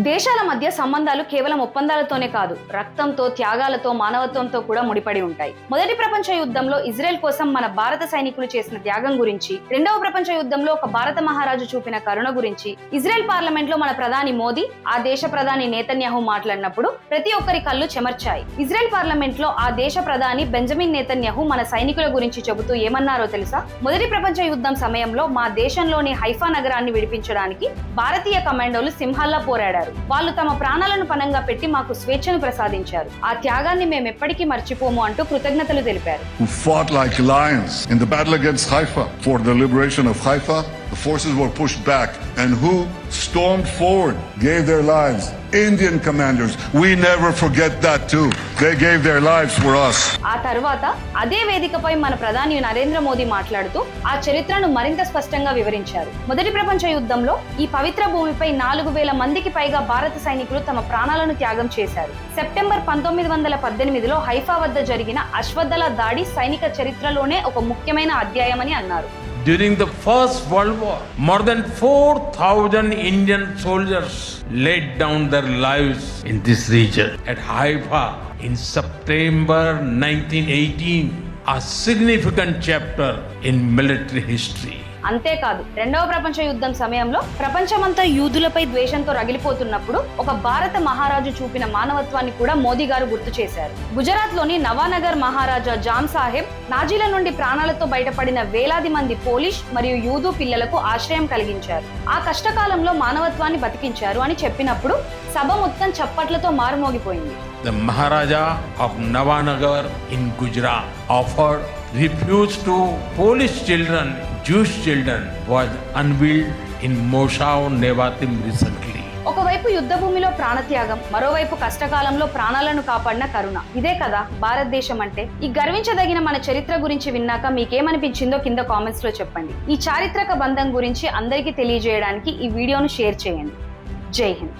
దేశాల మధ్య సంబంధాలు కేవలం ఒప్పందాలతోనే కాదు, రక్తంతో, త్యాగాలతో, మానవత్వంతో కూడా ముడిపడి ఉంటాయి. మొదటి ప్రపంచ యుద్ధంలో ఇజ్రాయెల్ కోసం మన భారత సైనికులు చేసిన త్యాగం గురించి, రెండవ ప్రపంచ యుద్ధంలో ఒక భారత మహారాజు చూపిన కరుణ గురించి ఇజ్రాయెల్ పార్లమెంట్ లో మన ప్రధాని మోదీ, ఆ దేశ ప్రధాని నేతన్యాహు మాట్లాడినప్పుడు ప్రతి ఒక్కరి కళ్ళు చెమర్చాయి. ఇజ్రాయెల్ పార్లమెంట్ లో ఆ దేశ ప్రధాని బెంజమిన్ నేతన్యాహు మన సైనికుల గురించి చెబుతూ ఏమన్నారో తెలుసా? మొదటి ప్రపంచ యుద్ధం సమయంలో మా దేశంలోని హైఫా నగరాన్ని విడిపించడానికి భారతీయ కమాండోలు సింహాల్లా పోరాడారు. వాళ్ళు తమ ప్రాణాలను పణంగా పెట్టి మాకు స్వేచ్ఛను ప్రసాదించారు. ఆ త్యాగాన్ని మేము ఎప్పటికీ మర్చిపోము అంటూ కృతజ్ఞతలు తెలిపారు. Who fought like lions in the battle against Haifa for the liberation of Haifa. The forces were pushed back, and who stormed forward, gave their lives. Indian commanders, we never forget that too. They gave their lives for us. ఆ తర్వాత అదే వేదికపై మన ప్రధాని నరేంద్ర మోదీ మాట్లాడుతూ ఆ చరిత్రను మరింత స్పష్టంగా వివరించారు. మొదటి ప్రపంచ యుద్ధంలో ఈ పవిత్ర భూమిపై 4,000 మందికి పైగా భారత సైనికులు తమ ప్రాణాలను త్యాగం చేశారు. సెప్టెంబర్ 1918లో హైఫా వద్ద జరిగిన అశ్వద్దళ దాడి సైనిక చరిత్రలోనే ఒక ముఖ్యమైన అధ్యాయమని అన్నారు. During the First World War, more than 4,000 Indian soldiers laid down their lives in this region. At Haifa in September 1918, a significant chapter in military history. అంతేకాదు, రెండవ ప్రపంచ యుద్ధం సమయంలో ప్రపంచమంతా యూదులపై ద్వేషంతో రగిలిపోతున్నప్పుడు ఒక భారత మహారాజు చూపిన మానవత్వాన్ని కూడా మోదీ గారు గుర్తు చేశారు. గుజరాత్ లోని నవానగర్ మహారాజా జామ్ సాహెబ్ నాజీల నుండి ప్రాణాలతో బయటపడిన వేలాది మంది పోలిష్ మరియు యూదు పిల్లలకు ఆశ్రయం కలిగించారు. ఆ కష్టకాలంలో మానవత్వాన్ని బతికించారు అని చెప్పినప్పుడు సభ మొత్తం చప్పట్లతో మారుమోగిపోయింది. The Maharaja of Navanagar in Gujarat offered refuge to Polish children. Jewish children was unveiled in Moshav Nevatim recently. ఒకవైపు యుద్ధ భూమిలో ప్రాణత్యాగం, మరోవైపు కష్టకాలంలో ప్రాణాలను కాపాడిన కరుణ. ఇదే కదా భారతదేశం అంటే. ఈ గర్వించదగిన మన చరిత్ర గురించి విన్నాక మీకేమనిపించిందో కింద కామెంట్స్ లో చెప్పండి. ఈ చారిత్రక బంధం గురించి అందరికీ తెలియజేయడానికి ఈ వీడియోను షేర్ చేయండి. జై హింద్.